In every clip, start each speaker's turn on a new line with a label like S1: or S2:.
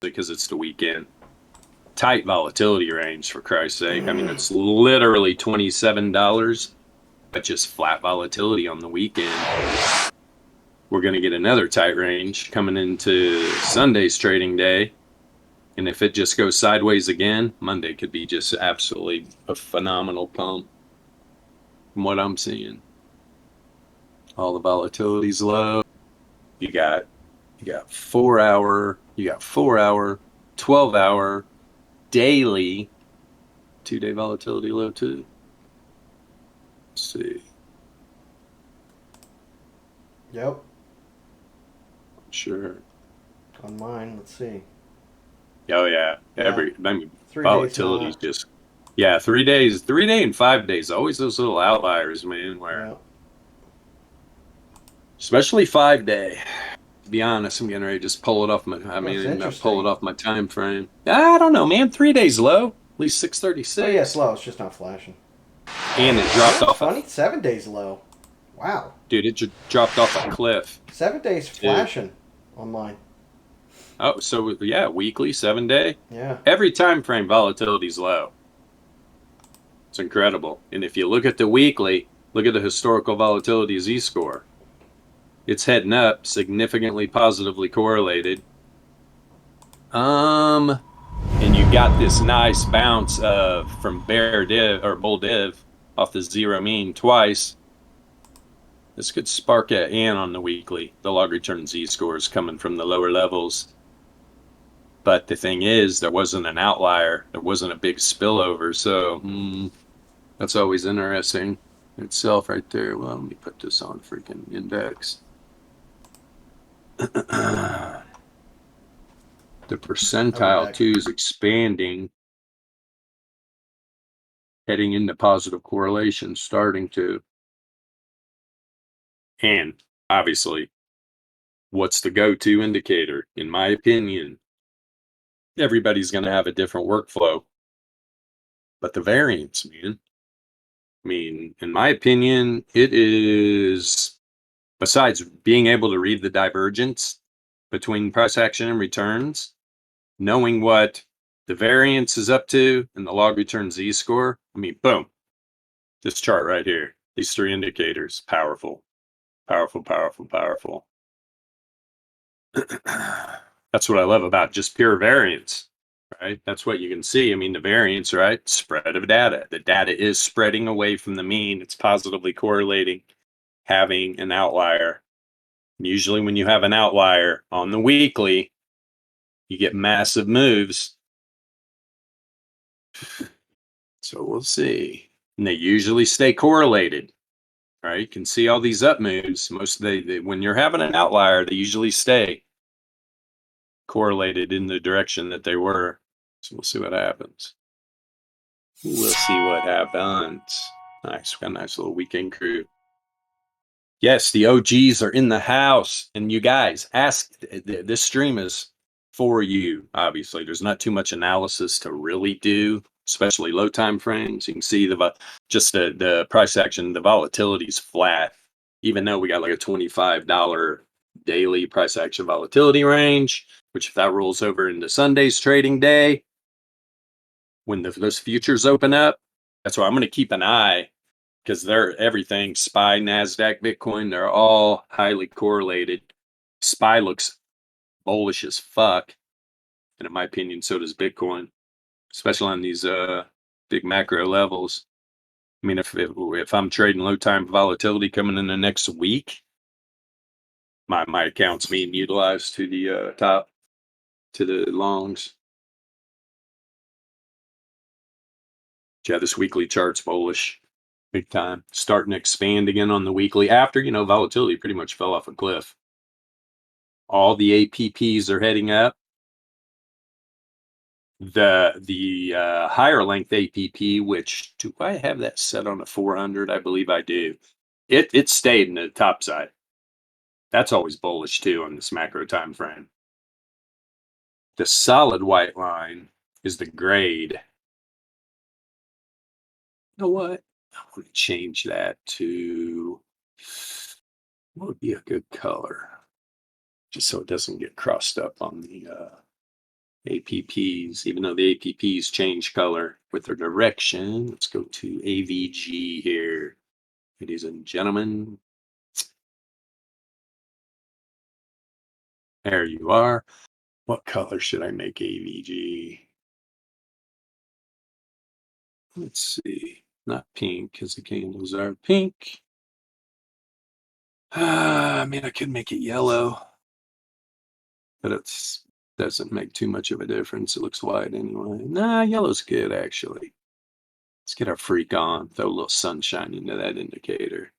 S1: because it's the weekend. Tight volatility range, for Christ's sake. I mean, it's literally $27, but just flat volatility on the weekend. We're going to get another tight range coming into Sunday's trading day. And if it just goes sideways again, Monday could be just absolutely a phenomenal pump from what I'm seeing. All the volatility's low. You got 4 hour, 12 hour daily 2-day volatility low too. Let's see.
S2: Yep.
S1: Sure.
S2: On mine, let's see.
S1: Oh yeah.
S2: Yeah.
S1: I mean,
S2: 3 days
S1: volatility's
S2: not.
S1: just, yeah, 3 days, 3 day and 5 days. Always those little outliers, man, where
S2: Yeah.
S1: especially 5 day. To be honest, I'm getting ready to just pull it off
S2: That's
S1: pull it
S2: interesting.
S1: off my time frame. I don't know, man. 3 days low, at least
S2: Oh yeah, it's
S1: 636.
S2: low. It's just not flashing.
S1: And it
S2: You know
S1: dropped
S2: what's
S1: off
S2: funny? 7 days low. Wow.
S1: dude, it just dropped off a cliff
S2: 7 days
S1: too.
S2: flashing on mine.
S1: Oh, so yeah, weekly, 7 day.
S2: Yeah.
S1: Every time frame volatility's low. It's incredible. And if you look at the weekly, look at the historical volatility Z-score. It's heading up, significantly positively correlated. And you got this nice bounce from bear div or bull div off the zero mean twice. This could spark a N on the weekly. The log return Z scores coming from the lower levels. But the thing is, there wasn't an outlier. There wasn't a big spillover. So that's always interesting in itself right there. Well, let me put this on freaking index. The
S2: I'll be
S1: percentile
S2: back.
S1: too is expanding, heading into positive correlation, starting to. And obviously, what's the go-to indicator? In my opinion, everybody's going to have a different workflow. But the variance, man, I mean, in my opinion, it is, besides being able to read the divergence between price action and returns, knowing what the variance is up to and the log return Z score. I mean, boom, this chart right here, these three indicators, powerful, powerful, powerful, powerful. That's what I love about just pure variance, right? That's what you can see. I mean, the variance, right? Spread of data. The data is spreading away from the mean. It's positively correlating, having an outlier. Usually, when you have an outlier on the weekly, you get massive moves. So we'll see. And they usually stay correlated, right? You can see all these up moves. When you're having an outlier, they usually stay correlated in the direction that they were. So we'll see what happens. We'll see what happens. Nice. We got a nice little weekend crew. Yes, the OGs are in the house. And you guys, ask, this stream is for you, obviously. There's not too much analysis to really do, especially low time frames. You can see the price action, the volatility is flat, even though we got like a $25 daily price action volatility range, which if that rolls over into Sunday's trading day, when those futures open up, that's why I'm going to keep an eye because they're everything SPY, NASDAQ, Bitcoin, they're all highly correlated. SPY looks bullish as fuck. And in my opinion, so does Bitcoin, especially on these big macro levels. I mean, if I'm trading low time volatility coming in the next week, my account's being utilized to the top, to the longs. Yeah, this weekly chart's bullish. Big time. Starting to expand again on the weekly after, volatility pretty much fell off a cliff. All the APPs are heading up. The higher length APP, which do I have that set on a 400? I believe I do. It stayed in the top side. That's always bullish too on this macro time frame. The solid white line is the grade. You know what? I want to change that to what would be a good color, just so it doesn't get crossed up on the APPs, even though the APPs change color with their direction. Let's go to AVG here, ladies and gentlemen. There you are. What color should I make AVG? Let's see. Not pink, because the candles are pink. I mean, I could make it yellow, but it doesn't make too much of a difference. It looks white anyway. Nah, yellow's good, actually. Let's get our freak on. Throw a little sunshine into that indicator.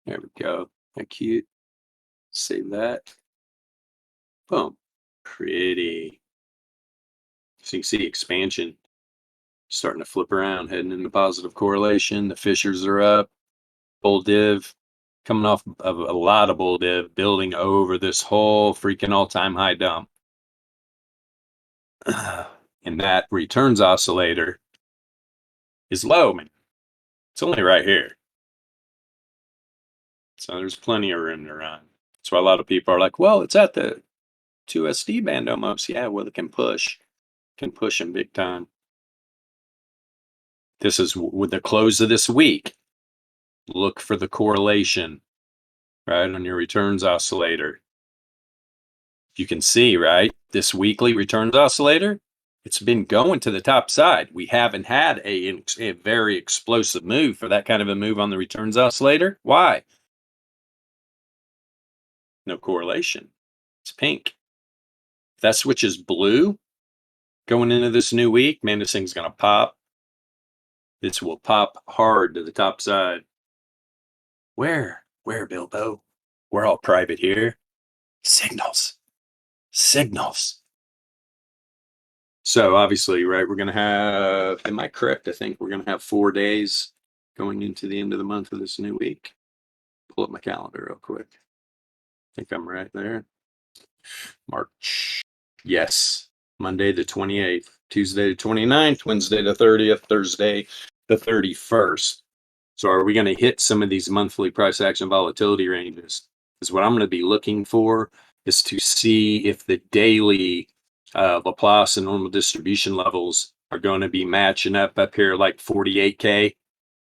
S1: There we go. How cute. Save that. Boom. Pretty. So you can see expansion starting to flip around, heading into positive correlation. The fishers are up. Bull div coming off of a lot of bull div, building over this whole freaking all-time high dump. And that returns oscillator is low, man. It's only right here. So there's plenty of room to run. That's why a lot of people are like, well, it's at the 2SD band almost. Yeah, well, it can push. Can push them big time. This is with the close of this week. Look for the correlation, right, on your returns oscillator. You can see, right, this weekly returns oscillator, it's been going to the top side. We haven't had a very explosive move for that kind of a move on the returns oscillator. Why? No correlation. It's pink. If that switch is blue going into this new week, man, this thing's going to pop. This will pop hard to the top side. Where, Bilbo? We're all private here. Signals. So obviously, right, we're going to have, am I correct? I think we're going to have 4 days going into the end of the month of this new week. Pull up my calendar real quick. I think I'm right there. March. Yes. Monday the 28th, Tuesday the 29th, Wednesday the 30th, Thursday the 31st. So are we going to hit some of these monthly price action volatility ranges? Is what I'm going to be looking for is to see if the daily Laplace and normal distribution levels are going to be matching up here like 48K,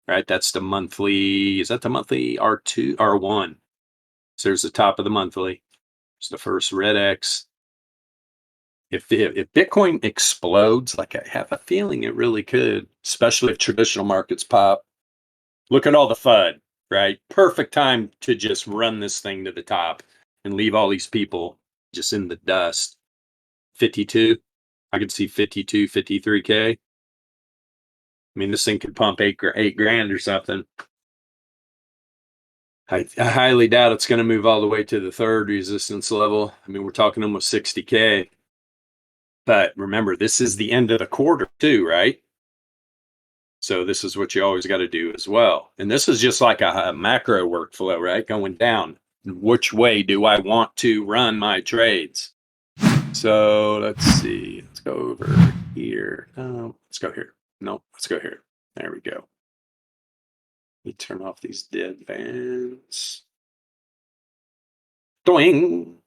S1: right? That's the monthly, is that the monthly R2, R1? So there's the top of the monthly. It's the first red X. If Bitcoin explodes, like I have a feeling it really could, especially if traditional markets pop, look at all the FUD, right? Perfect time to just run this thing to the top and leave all these people just in the dust. 52, I could see 52, 53K. I mean, this thing could pump eight grand or something. I highly doubt it's going to move all the way to the third resistance level. I mean, we're talking almost 60K. But remember, this is the end of the quarter too, right? So this is what you always got to do as well. And this is just like a macro workflow, right? Going down. Which way do I want to run my trades? So let's see. Let's go over here. Let's go here. No, let's go here. There we go. Let me turn off these dead bands. Doing.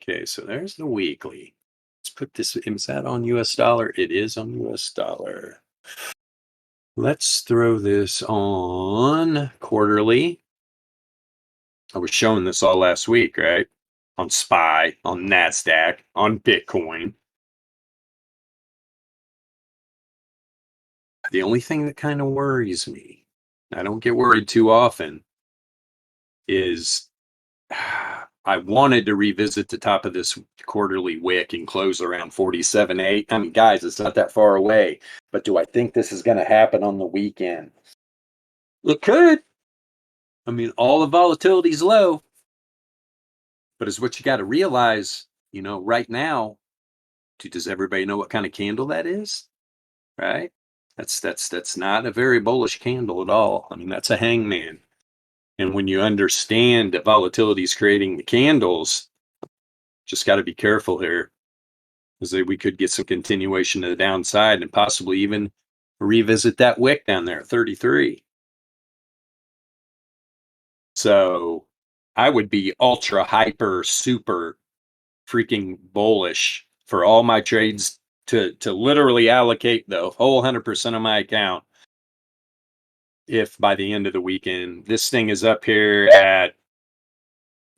S1: Okay, so there's the weekly. Let's put this, is that on US dollar? It is on US dollar. Let's throw this on quarterly. I was showing this all last week, right? On SPY, on NASDAQ, on Bitcoin. The only thing that kind of worries me, I don't get worried too often, is I wanted to revisit the top of this quarterly wick and close around 47.8. I mean, guys, it's not that far away. But do I think this is going to happen on the weekend? It could. I mean, all the volatility is low. But it's what you got to realize, right now, does everybody know what kind of candle that is? Right? That's not a very bullish candle at all. I mean, that's a hangman. And when you understand that volatility is creating the candles, just got to be careful here, because we could get some continuation to the downside and possibly even revisit that wick down there, 33. So I would be ultra hyper super freaking bullish for all my trades to literally allocate the whole 100% of my account. If by the end of the weekend, this thing is up here at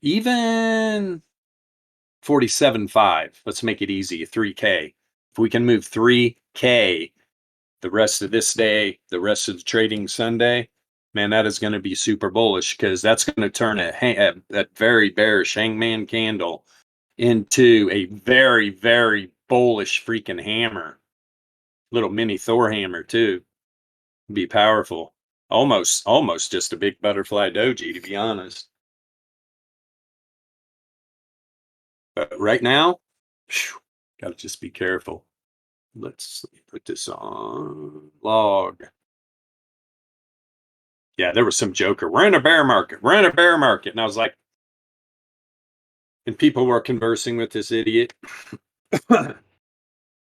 S1: even 47.5, let's make it easy, 3K. If we can move 3K the rest of this day, the rest of the trading Sunday, man, that is going to be super bullish, because that's going to turn a very bearish hangman candle into a very, very bullish freaking hammer. Little mini Thor hammer too. Be powerful. Almost just a big butterfly doji, to be honest. But right now, gotta just be careful. Let's put this on log. Yeah, there was some joker. We're in a bear market. We're in a bear market. And I was like, and people were conversing with this idiot.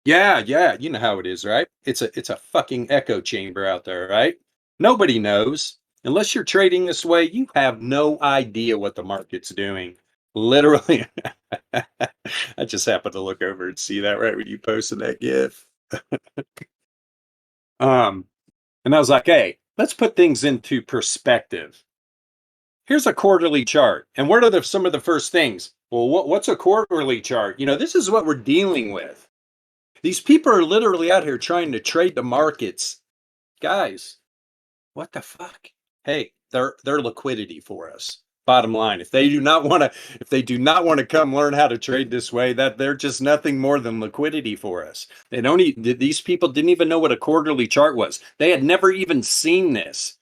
S1: Yeah, you know how it is, right? It's a fucking echo chamber out there, right? Nobody knows. Unless you're trading this way, you have no idea what the market's doing. Literally. I just happened to look over and see that right when you posted that GIF. And I was like, hey, let's put things into perspective. Here's a quarterly chart. And what are some of the first things? Well, what's a quarterly chart? You know, this is what we're dealing with. These people are literally out here trying to trade the markets. Guys, what the fuck? Hey, they're liquidity for us. Bottom line, if they do not want to come learn how to trade this way, that they're just nothing more than liquidity for us. They don't these people didn't even know what a quarterly chart was. They had never even seen this.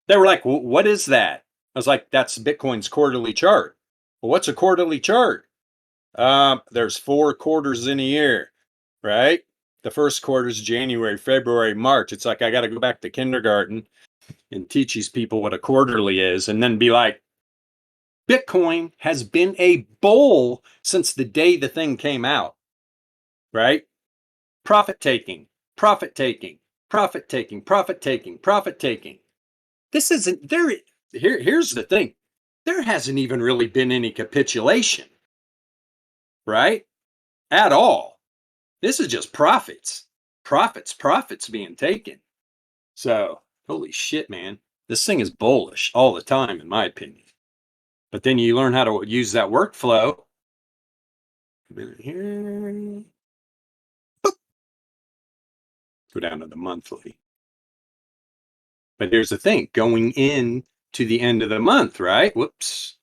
S1: They were like, what is that? I was like, that's Bitcoin's quarterly chart. Well, what's a quarterly chart? There's 4 quarters in a year, right? The first quarter is January, February, March. It's like I got to go back to kindergarten and teach these people what a quarterly is, and then be like, Bitcoin has been a bull since the day the thing came out, right? Profit taking, profit taking, profit taking, profit taking, profit taking. This isn't there. Here's the thing. There hasn't even really been any capitulation, right? At all. This is just profits. Profits being taken. So, holy shit, man. This thing is bullish all the time, in my opinion. But then you learn how to use that workflow. Come in here. Boop. Go down to the monthly. But here's the thing, going in to the end of the month, right? Whoops.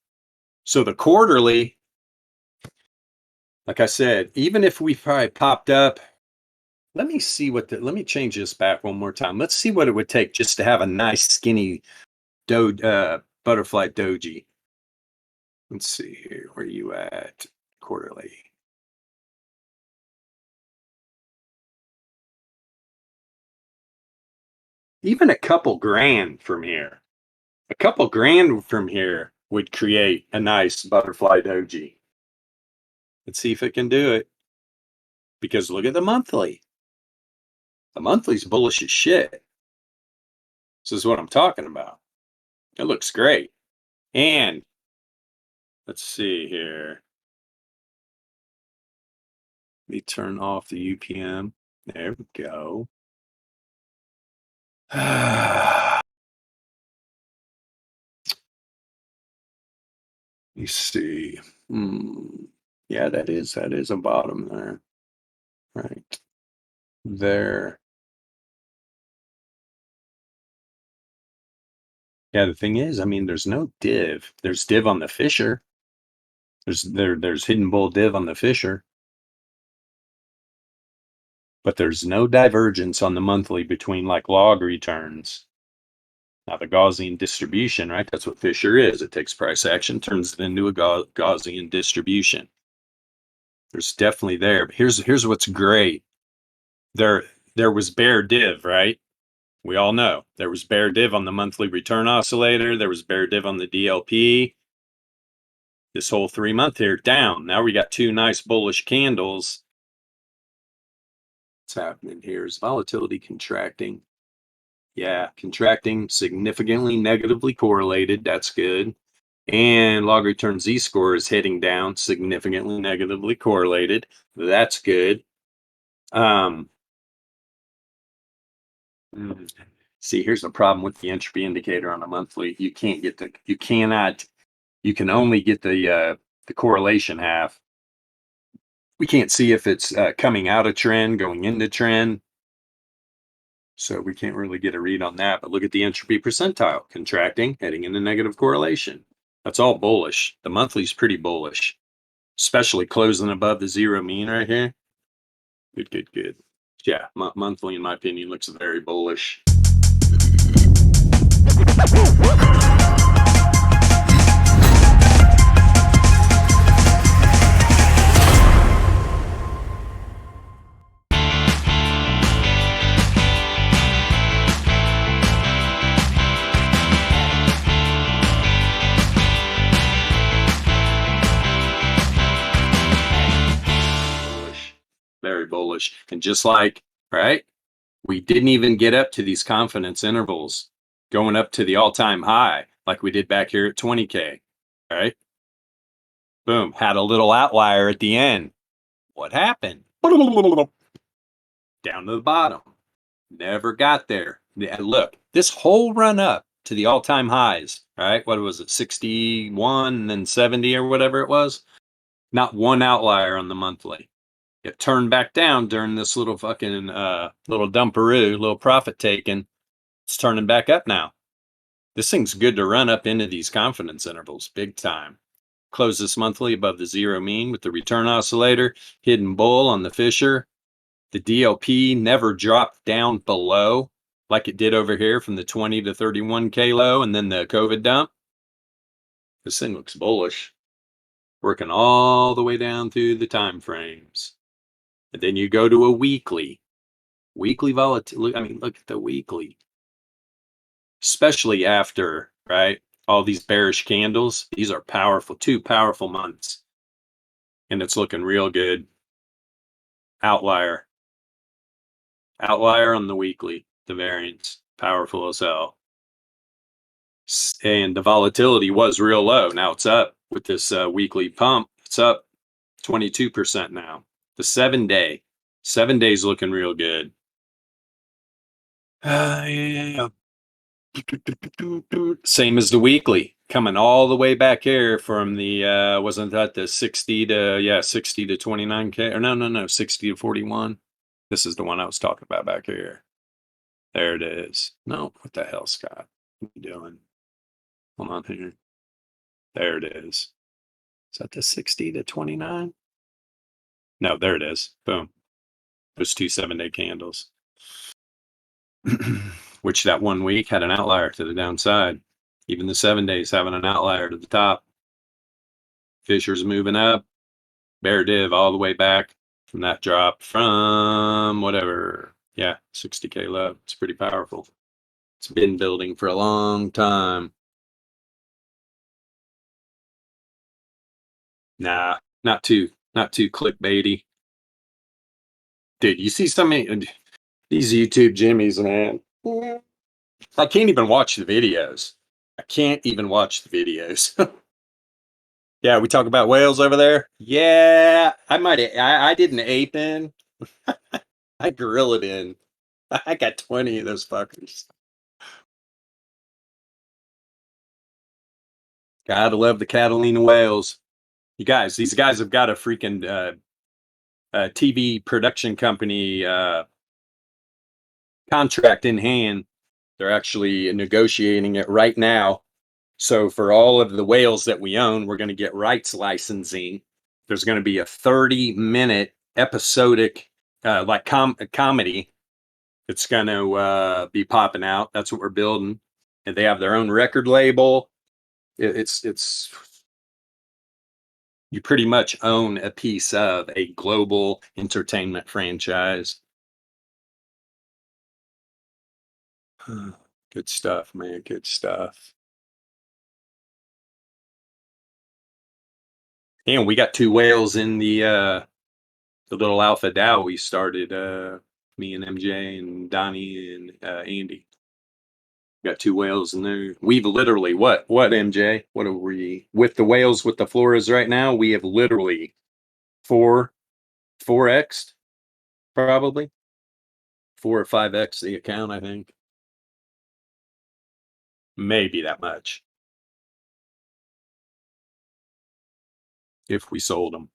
S1: So the quarterly, like I said, even if we probably popped up, let me change this back one more time. Let's see what it would take just to have a nice skinny butterfly doji. Let's see here. Where are you at? Quarterly. Even a couple grand from here. A couple grand from here would create a nice butterfly doji. Let's see if it can do it. Because look at the monthly. The monthly's bullish as shit. This is what I'm talking about. It looks great. And let's see here. Let me turn off the UPM. There we go. You see. Yeah, that is a bottom there. Right there. Yeah, the thing is, I mean, there's no div. There's div on the Fisher. There's hidden bull div on the Fisher. But there's no divergence on the monthly between like log returns. Now the Gaussian distribution, right? That's what Fisher is. It takes price action, turns it into a Gaussian distribution. There's definitely there. But here's what's great. There was bear div, right? We all know there was bear div on the monthly return oscillator. There was bear div on the DLP. This whole 3 month here down. Now we got 2 nice bullish candles. What's happening here? Is volatility contracting? Yeah, contracting, significantly negatively correlated. That's good. And log return z-score is heading down, significantly negatively correlated. That's good. See, here's the problem with the entropy indicator on a monthly. You can only get the correlation half. We can't see if it's coming out of trend, going into trend. So we can't really get a read on that. But look at the entropy percentile, contracting, heading into negative correlation. That's all bullish. The monthly's pretty bullish, especially closing above the zero mean right here. Good, good, good. Yeah, monthly, in my opinion, looks very bullish. Very bullish. And just like, right, we didn't even get up to these confidence intervals going up to the all-time high like we did back here at 20K, right? Boom, had a little outlier at the end. What happened? Down to the bottom. Never got there. Look, this whole run up to the all-time highs, right? What was it, 61 and then 70 or whatever it was? Not one outlier on the monthly. It turned back down during this little fucking little dumperoo, little profit taking. It's turning back up now. This thing's good to run up into these confidence intervals, big time. Close this monthly above the zero mean with the return oscillator, hidden bull on the Fisher. The DLP never dropped down below like it did over here from the 20 to 31K low and then the COVID dump. This thing looks bullish, working all the way down through the time frames. And then you go to a weekly volatility. I mean, look at the weekly, especially after, right, all these bearish candles. These are powerful, 2 powerful months. And it's looking real good. Outlier on the weekly, the variance, powerful as hell. And the volatility was real low. Now it's up with this weekly pump. It's up 22% now. The 7 days looking real good. Yeah. Same as the weekly, coming all the way back here from the wasn't that the 60 to 29K, or no 60 to 41. This is the one I was talking about back here. There it is. No, what the hell, Scott? What are you doing? Hold on here. There it is. Is that the 60 to 29? No, there it is. Boom. Those 2 7-day candles. Which that 1 week had an outlier to the downside. Even the 7 days having an outlier to the top. Fisher's moving up. Bear div all the way back from that drop from whatever. Yeah, 60K low. It's pretty powerful. It's been building for a long time. Nah, not too clickbaity. Dude, you see some of these YouTube jimmies, man. I can't even watch the videos. Yeah, we talk about whales over there. Yeah, I did an ape in. I gorilla it in. I got 20 of those fuckers. Gotta love the Catalina whales. You guys, these guys have got a freaking TV production company contract in hand. They're actually negotiating it right now. So for all of the whales that we own, we're going to get rights licensing. There's going to be a 30-minute episodic comedy that's going to be popping out. That's what we're building. And they have their own record label. It's you pretty much own a piece of a global entertainment franchise. Good stuff, man. Good stuff. And we got 2 whales in the little Alpha DAO we started, me and MJ and Donnie and Andy. Got two whales in there. We've literally what MJ? What are we with the whales with the floras right now? We have literally 4x probably 4 or 5x the account. I think maybe that much if we sold them.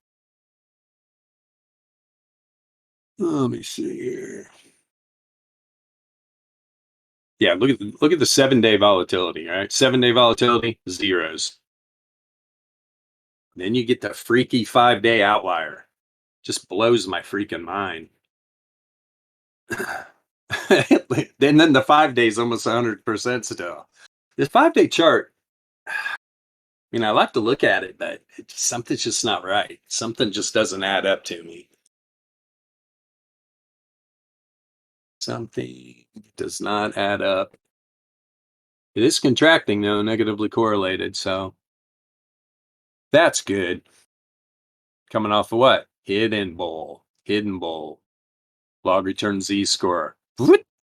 S1: Let me see here. Yeah, look at the 7-day volatility. All right, 7-day volatility zeros. Then you get the freaky 5-day outlier. Just blows my freaking mind. And then the 5 days almost 100% still. This 5-day chart, I like to look at it, but something's just not right. Something just doesn't add up to me. Something does not add up. It is contracting though, negatively correlated, so that's good. Coming off of what? Hidden bull. Log return Z score.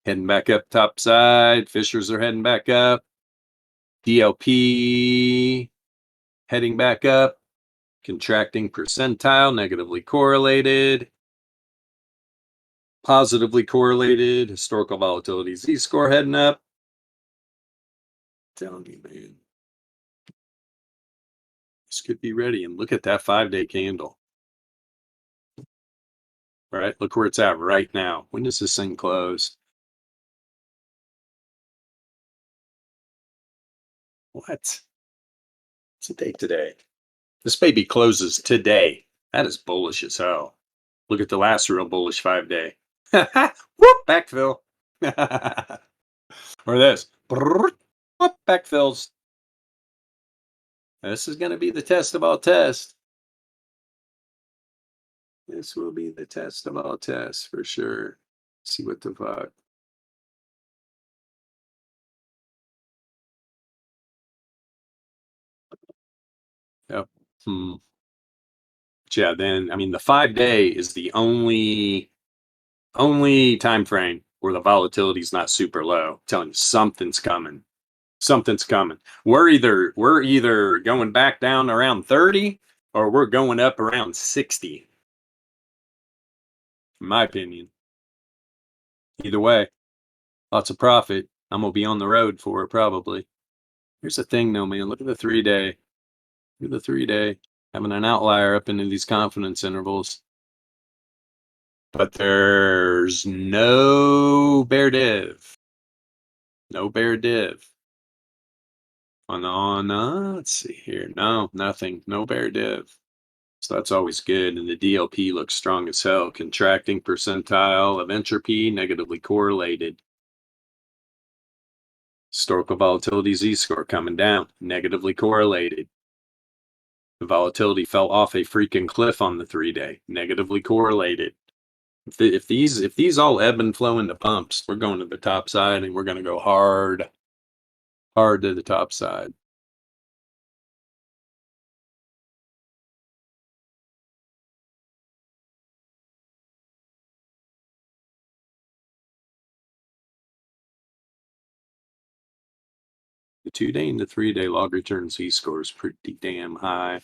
S1: Heading back up top side. Fishers are heading back up. DLP heading back up. Contracting percentile, negatively correlated. Positively correlated. Historical volatility Z score heading up. Telling you, man. This could be ready. And look at that 5-day candle. All right, look where it's at right now. When does this thing close? What? What's the date today? This baby closes today. That is bullish as hell. Look at the last real bullish 5-day. Whoop, backfill. Or this. Whoop, backfills. This is going to be the test of all tests. This will be the test of all tests for sure. See what the fuck. Yep. Yeah, then the 5-day is the only time frame where the volatility is not super low. I'm telling you, something's coming. Something's coming. We're either going back down around 30 or we're going up around 60. In my opinion. Either way, lots of profit. I'm gonna be on the road for it probably. Here's the thing though, man. Look at the 3-day. Look at the 3-day. Having an outlier up into these confidence intervals. But there's no bear div. No bear div. Let's see here. No, nothing. No bear div. So that's always good. And the DLP looks strong as hell. Contracting percentile of entropy, negatively correlated. Historical volatility Z-score coming down, negatively correlated. The volatility fell off a freaking cliff on the 3-day, negatively correlated. If these all ebb and flow into pumps, we're going to the top side and we're going to go hard to the top side. The 2-day and the 3-day log return Z-score is pretty damn high.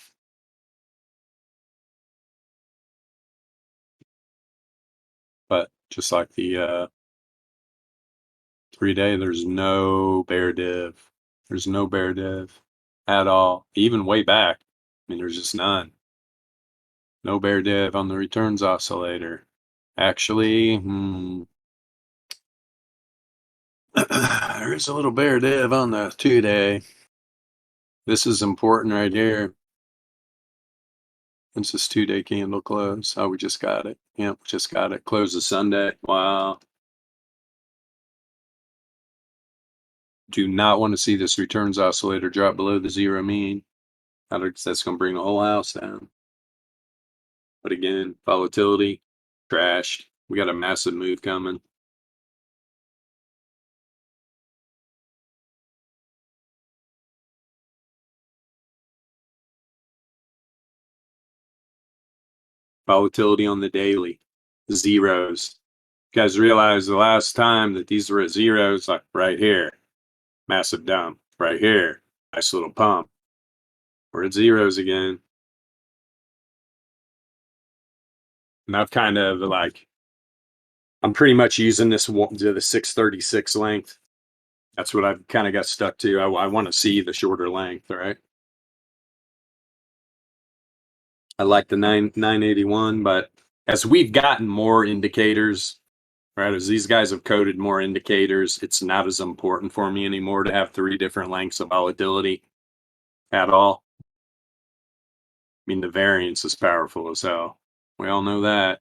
S1: But just like the 3-day, there's no bear div. There's no bear div at all. Even way back, there's just none. No bear div on the returns oscillator. Actually, there is a little bear div on the 2-day. This is important right here. When's this 2-day candle close? Oh, we just got it. Yep, just got it. Closes Sunday. Wow. Do not want to see this returns oscillator drop below the zero mean. That's going to bring the whole house down. But again, volatility, trashed. We got a massive move coming. Volatility on the daily, zeros. You guys realize the last time that these were at zeros, like right here. Massive dump right here. Nice little pump. We're at zeros again. And I've kind of like, I'm pretty much using this to the 636 length. That's what I've kind of got stuck to. I want to see the shorter length, right? I like the 981, but as we've gotten more indicators, right, as these guys have coded more indicators, it's not as important for me anymore to have 3 different lengths of volatility at all. I mean, the variance is powerful as hell. We all know that.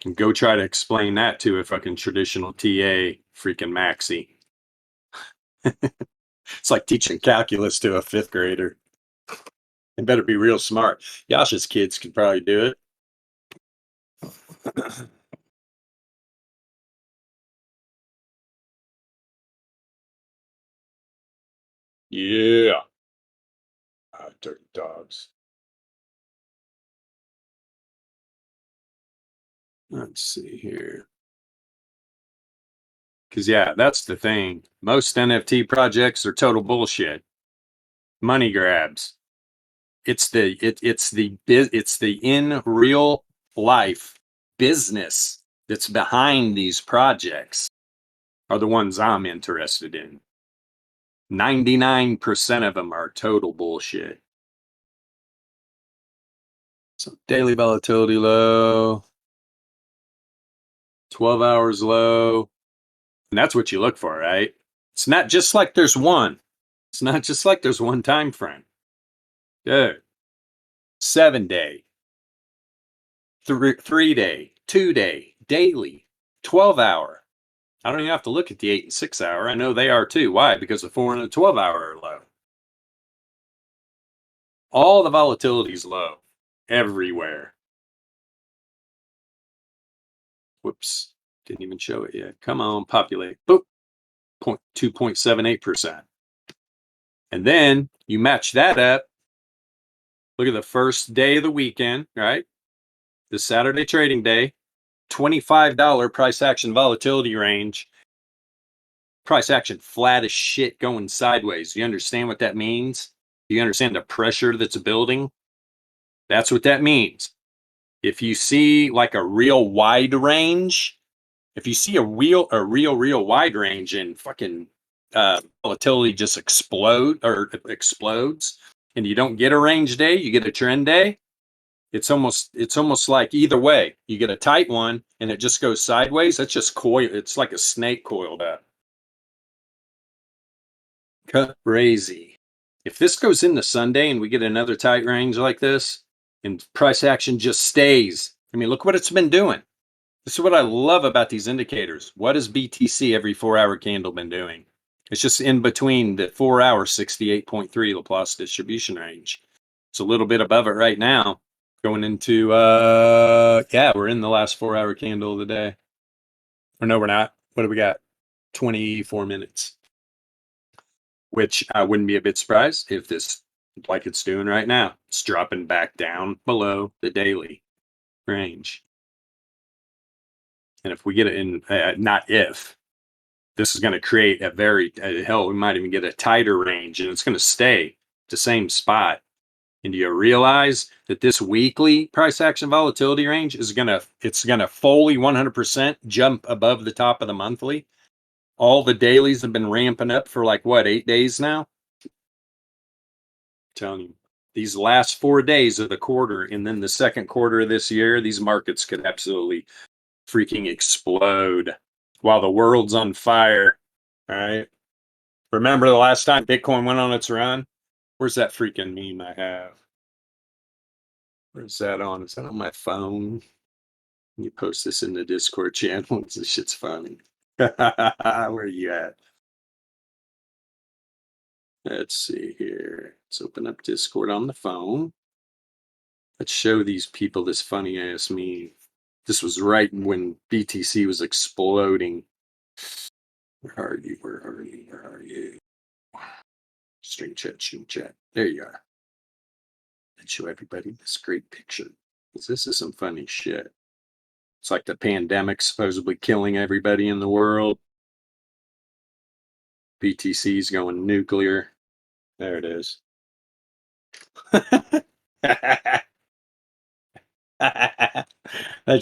S1: And go try to explain that to a fucking traditional TA freaking maxi. It's like teaching calculus to a 5th grader. They better be real smart. Yasha's kids could probably do it. Yeah. Dirty dogs. Let's see here. Because, yeah, that's the thing. Most NFT projects are total bullshit. Money grabs. It's the in real life business that's behind these projects are the ones I'm interested in. 99% of them are total bullshit. So daily volatility low, 12 hours low. And that's what you look for, right? It's not just like there's one. It's not just like there's one time frame. Dude, 7-day, 3-day, 2-day, daily, 12-hour. I don't even have to look at the 8 and 6 hour. I know they are too. Why? Because the 4 and the 12-hour are low. All the volatility is low everywhere. Whoops. Didn't even show it yet. Come on, populate. Boop. 2.78%. And then you match that up. Look at the first day of the weekend, right? The Saturday trading day, $25 price action volatility range. Price action flat as shit going sideways. You understand what that means? You understand the pressure that's building? That's what that means. If you see like a real wide range, if you see a real wide range and fucking volatility just explodes, and you don't get a range day, you get a trend day. It's almost like either way. You get a tight one and it just goes sideways. That's just coil. It's like a snake coiled up. Crazy. If this goes into Sunday and we get another tight range like this, and price action just stays. I mean, look what it's been doing. This is what I love about these indicators. What has BTC every 4-hour candle been doing? It's just in between the 4-hour 68.3 Laplace distribution range. It's a little bit above it right now. Going into yeah, we're in the last 4-hour candle of the day. Or no, we're not. What do we got? 24 minutes. Which I wouldn't be a bit surprised if this, like it's doing right now, it's dropping back down below the daily range. And if we get it in, not if, this is going to create a very, hell, we might even get a tighter range and it's going to stay the same spot. And do you realize that this weekly price action volatility range is it's going to fully 100% jump above the top of the monthly? All the dailies have been ramping up for like what, 8 days now? I'm telling you, these last 4 days of the quarter and then the second quarter of this year, these markets could absolutely freaking explode while the world's on fire. All right. Remember the last time Bitcoin went on its run? Where's that freaking meme I have? Where's that on? Is that on my phone? You post this in the Discord channel. This shit's funny. Where are you at? Let's see here. Let's open up Discord on the phone. Let's show these people this funny ass meme. This was right when BTC was exploding. Where are you? Where are you? Where are you? Stream chat, stream chat. There you are. Let's show everybody this great picture. This is some funny shit. It's like the pandemic supposedly killing everybody in the world. BTC's going nuclear. There it is. That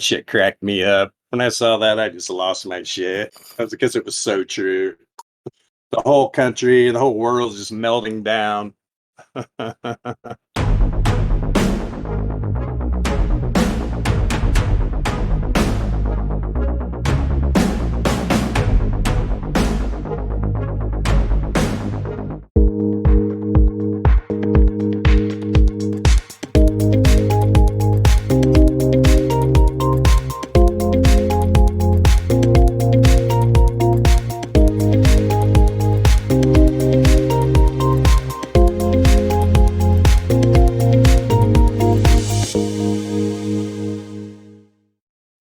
S1: shit cracked me up. When I saw that, I just lost my shit. That's because it was so true. The whole country, the whole world's just melting down.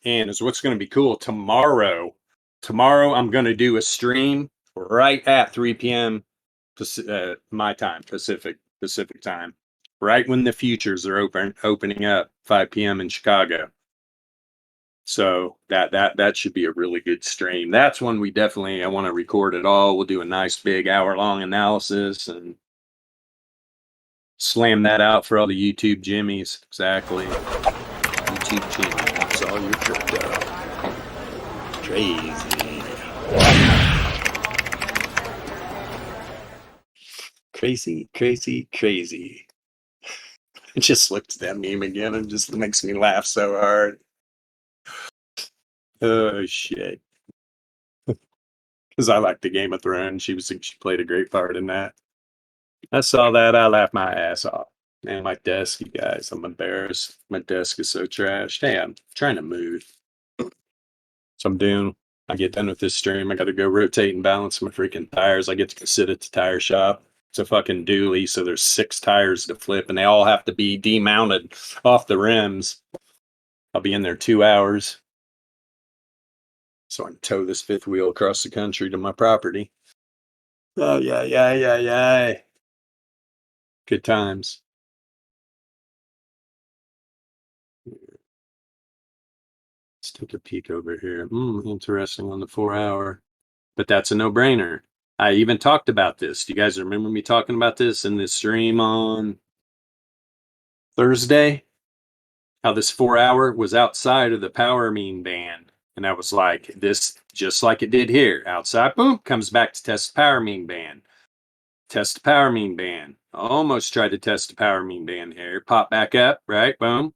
S1: And is what's going to be cool tomorrow. Tomorrow, I'm going to do a stream right at 3 p.m. My time, Pacific time, right when the futures are opening up 5 p.m. in Chicago. So that should be a really good stream. That's one I want to record it all. We'll do a nice big hour-long analysis and slam that out for all the YouTube Jimmies. Exactly. YouTube Jimmy, that's all your crypto. Crazy. Crazy. I just looked at that meme again and just makes me laugh so hard. Oh shit. Because I like the Game of Thrones. She played a great part in that. I saw that, I laughed my ass off. Man, my desk, you guys, I'm embarrassed. My desk is so trashed. Hey, I'm trying to move. So I get done with this stream. I got to go rotate and balance my freaking tires. I get to sit at the tire shop. It's a fucking dually, so there's 6 tires to flip, and they all have to be demounted off the rims. I'll be in there 2 hours. So I can tow this 5th wheel across the country to my property. Oh, yeah. Good times. Let's take a peek over here. Interesting on the 4-hour. But that's a no-brainer. I even talked about this. Do you guys remember me talking about this in this stream on Thursday? How this 4-hour was outside of the power mean band. And I was like, this, just like it did here. Outside, boom, comes back to test the power mean band. Test the power mean band. Almost tried to test the power mean band here. Pop back up, right? Boom.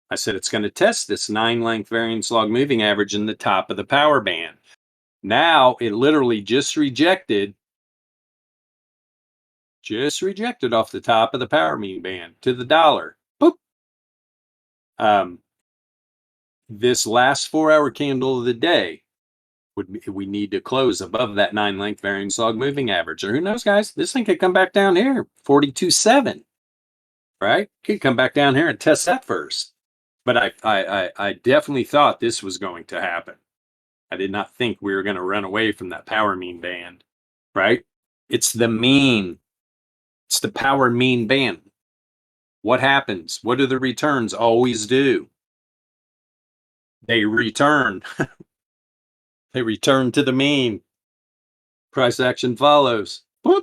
S1: I said it's going to test this 9-length variance log moving average in the top of the power band. Now it literally just rejected off the top of the power mean band to the dollar. Boop. This last 4-hour candle of the day, we need to close above that 9-length variance log moving average. Or who knows, guys? This thing could come back down here, 42.7, right? Could come back down here and test that first. But I definitely thought this was going to happen. I did not think we were going to run away from that power mean band, right? It's the mean. It's the power mean band. What happens? What do the returns always do? They return. They return to the mean. Price action follows. Boop.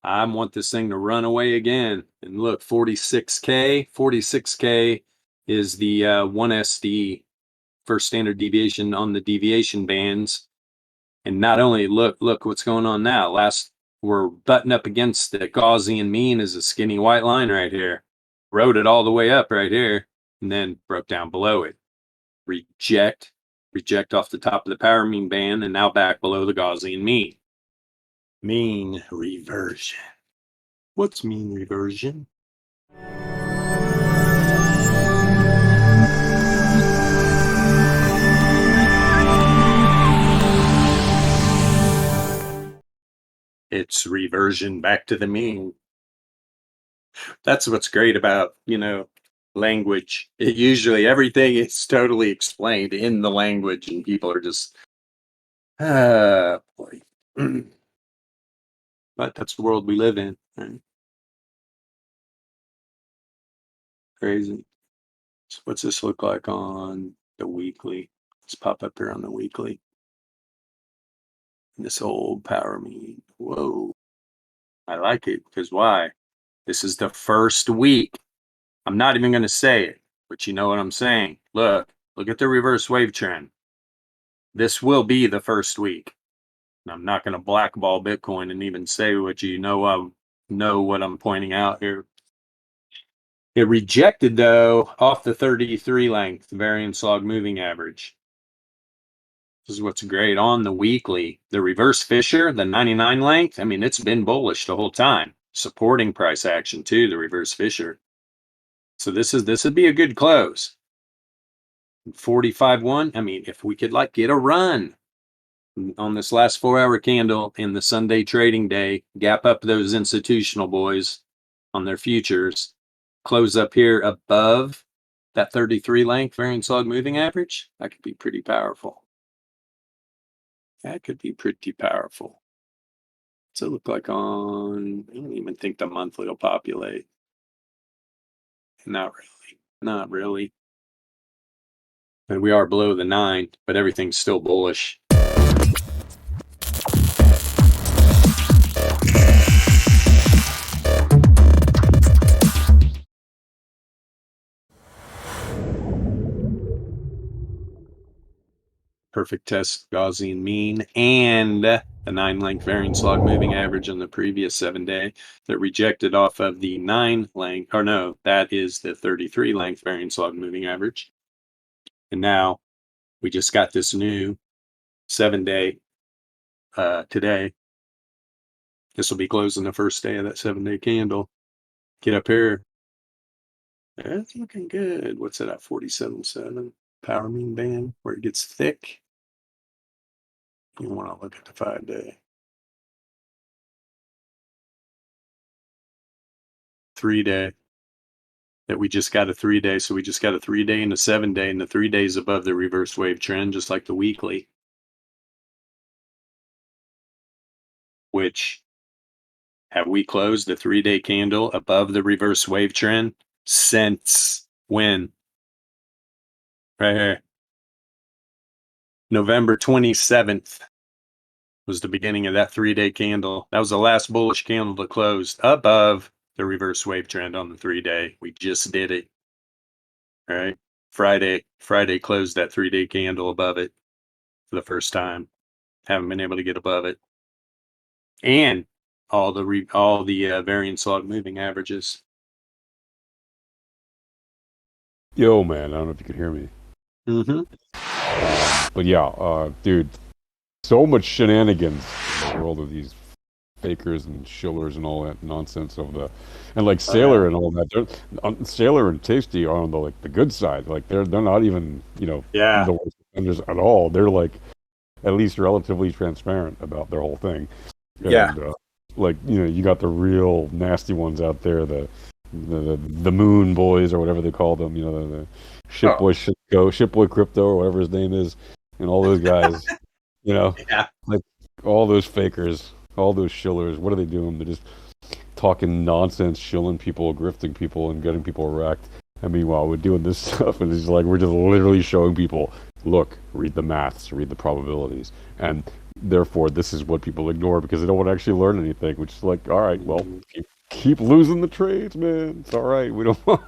S1: I want this thing to run away again. And look, 46K. 46K is the 1SD, first standard deviation on the deviation bands. And not only look what's going on now. We're butting up against the Gaussian mean is a skinny white line right here. Rode it all the way up right here and then broke down below it. Reject off the top of the power mean band and now back below the Gaussian mean. Mean reversion. What's mean reversion? It's reversion back to the mean. That's what's great about, language. It usually everything is totally explained in the language and people are just boy. But that's the world we live in, right? Crazy. So what's this look like on the weekly? Let's pop up here on the weekly. This old power mean. Whoa. I like it because why? This is the first week. I'm not even going to say it, but you know what I'm saying. Look at the reverse wave trend. This will be the first week. And I'm not going to blackball Bitcoin and even say what you know. I know what I'm pointing out here. It rejected, though, off the 33 length variance log moving average. This is what's great on the weekly. The reverse Fisher, the 99 length, I mean, it's been bullish the whole time. Supporting price action, too, the reverse Fisher. So this would be a good close. 45.1, I mean, if we could like get a run on this last 4-hour candle in the Sunday trading day, gap up those institutional boys on their futures, close up here above that 33 length variance log moving average, that could be pretty powerful. That could be pretty powerful. What's it look like on, I don't even think the monthly will populate. Not really. Not really. And we are below the 9, but everything's still bullish. Perfect test Gaussian mean and the 9 length variance log moving average on the previous 7-day that rejected off of the 9 length, or no, that is the 33 length variance log moving average. And now we just got this new 7-day today. This will be closing the first day of that 7-day candle. Get up here. That's looking good. What's it at? 47.7 power mean band where it gets thick. You want to look at the 5-day. 3-day. That we just got a 3-day. So we just got a 3-day and a 7-day, and the 3 days above the reverse wave trend, just like the weekly. Which, have we closed the 3-day candle above the reverse wave trend since when? Right here. November 27th was the beginning of that 3-day candle. That was the last bullish candle to close above the reverse wave trend on the 3-day. We just did it. All right. Friday closed that 3-day candle above it for the first time. Haven't been able to get above it. And all the variance log moving averages.
S3: Yo, man, I don't know if you can hear me. But yeah, dude, so much shenanigans in the world of these fakers and shillers and all that nonsense of the, and like Sailor and all that. Sailor and Tasty are on the good side. Like they're not even the worst offenders at all. They're like at least relatively transparent about their whole thing. And, you got the real nasty ones out there, the Moon Boys or whatever they call them, the Shipboy Crypto or whatever his name is, and all those guys, like all those fakers, all those shillers. What are they doing? They're just talking nonsense, shilling people, grifting people, and getting people wrecked. And meanwhile, we're doing this stuff, and it's like we're just literally showing people, look, read the maths, read the probabilities, and therefore this is what people ignore because they don't want to actually learn anything. Which is like, all right, well, keep losing the trades, man. It's all right. We don't want.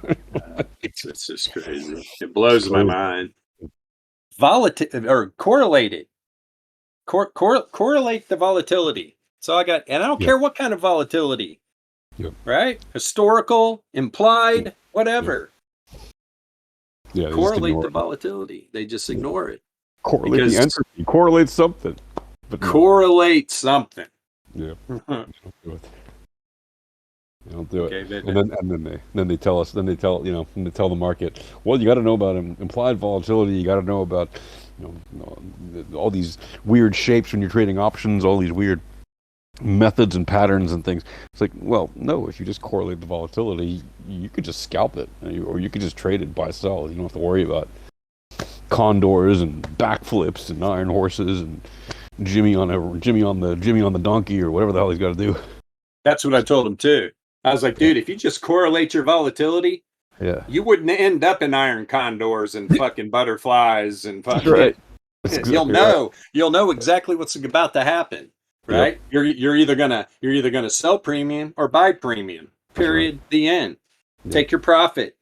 S1: It's just crazy. It blows my mind. Correlated. Correlate the volatility. So I got, and I don't care what kind of volatility.
S3: Yep.
S1: Right? Historical, implied, whatever.
S3: Yeah.
S1: Correlate the volatility. They just ignore it.
S3: Correlate the entropy. Correlate something. But
S1: correlate something.
S3: Yeah. Don't do it. Okay, and then they tell the market, well, you got to know about implied volatility. You got to know about all these weird shapes when you're trading options, all these weird methods and patterns and things. It's like, well, no, if you just correlate the volatility, you could just scalp it, or you could just trade it, buy, sell. You don't have to worry about condors and backflips and iron horses and Jimmy on the donkey or whatever the hell he's got to do.
S1: That's what I told him too. I was like, dude, if you just correlate your volatility,
S3: Yeah.
S1: You wouldn't end up in iron condors and fucking butterflies and
S3: That's
S1: fucking.
S3: right. That's exactly
S1: You'll know exactly what's about to happen, right? You're either gonna sell premium or buy premium. Period. The end.
S3: Yep.
S1: Take your profit.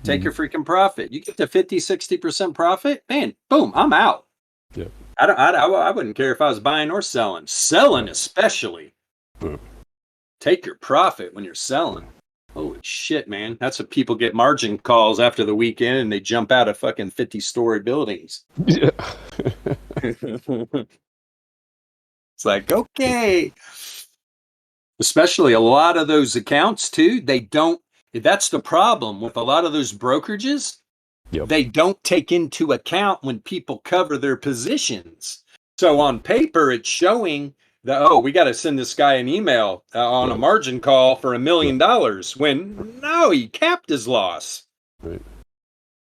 S1: Take
S3: Mhm.
S1: your freaking profit. You get to 50-60% profit, man, boom, I'm out.
S3: Yep.
S1: I wouldn't care if I was buying or selling. Selling especially.
S3: Yep.
S1: Take your profit when you're selling. Holy shit, man. That's what people get margin calls after the weekend and they jump out of fucking 50-story buildings.
S3: Yeah.
S1: It's like, okay. Especially a lot of those accounts too, that's the problem with a lot of those brokerages.
S3: Yep.
S1: They don't take into account when people cover their positions. So on paper, it's showing that, oh, we got to send this guy an email on a margin call for $1 million when no, he capped his loss.
S3: Right.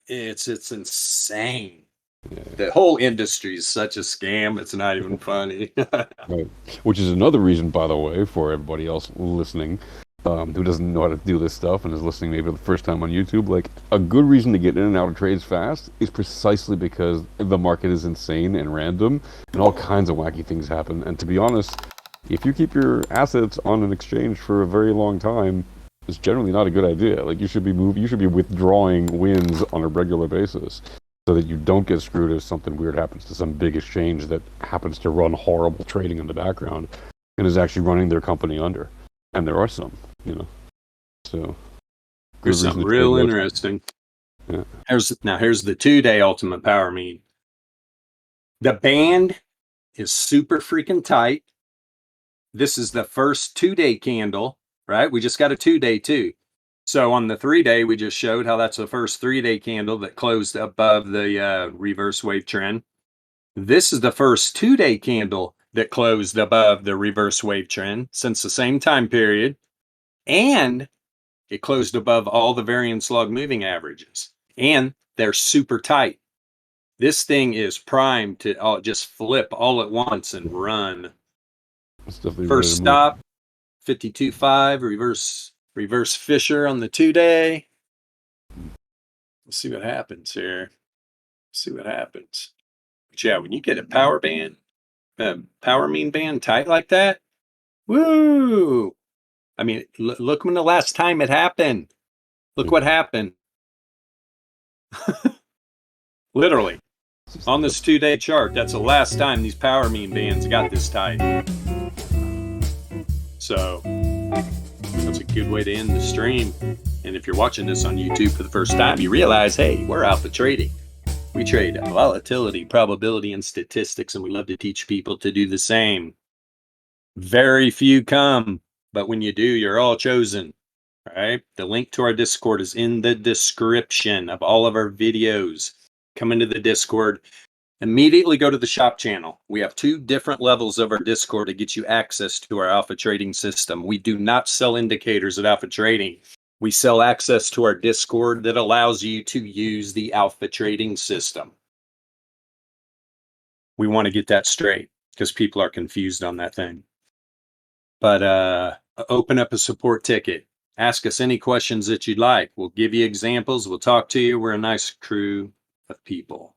S1: It's insane.
S3: Yeah.
S1: The whole industry is such a scam. It's not even funny.
S3: Right. Which is another reason, by the way, for everybody else listening, who doesn't know how to do this stuff and is listening maybe the first time on YouTube, like a good reason to get in and out of trades fast is precisely because the market is insane and random and all kinds of wacky things happen. And to be honest, if you keep your assets on an exchange for a very long time, it's generally not a good idea. Like you should be withdrawing wins on a regular basis so that you don't get screwed if something weird happens to some big exchange that happens to run horrible trading in the background and is actually running their company under. And there are some, So
S1: There's something real interesting.
S3: Yeah.
S1: Here's the 2-day ultimate power mean. The band is super freaking tight. This is the first 2-day candle, right? We just got a 2-day too. So on the 3-day, we just showed how that's the first 3-day candle that closed above the reverse wave trend. This is the first 2-day candle that closed above the reverse wave trend since the same time period. And it closed above all the variance log moving averages. And they're super tight. This thing is primed to just flip all at once and run. First stop, 52.5, reverse Fisher on the 2-day. Let's see what happens here. But yeah, when you get a power mean band tight like that, woo! I mean, look when the last time it happened. Look what happened. Literally. On this 2-day chart, that's the last time these power mean bands got this tight. So that's a good way to end the stream. And if you're watching this on YouTube for the first time, you realize, hey, we're alpha trading. We trade volatility, probability, and statistics, and we love to teach people to do the same. Very few come, but when you do, you're all chosen. All right. The link to our Discord is in the description of all of our videos. Come into the Discord. Immediately go to the shop channel. We have 2 different levels of our Discord to get you access to our alpha trading system. We do not sell indicators at alpha trading. We sell access to our Discord that allows you to use the alpha trading system. We want to get that straight because people are confused on that thing. But open up a support ticket. Ask us any questions that you'd like. We'll give you examples. We'll talk to you. We're a nice crew of people.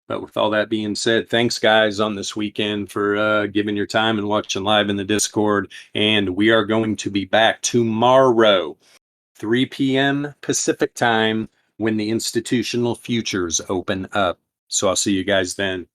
S1: But with all that being said, thanks, guys, on this weekend for giving your time and watching live in the Discord. And we are going to be back tomorrow, 3 p.m. Pacific time, when the institutional futures open up. So I'll see you guys then.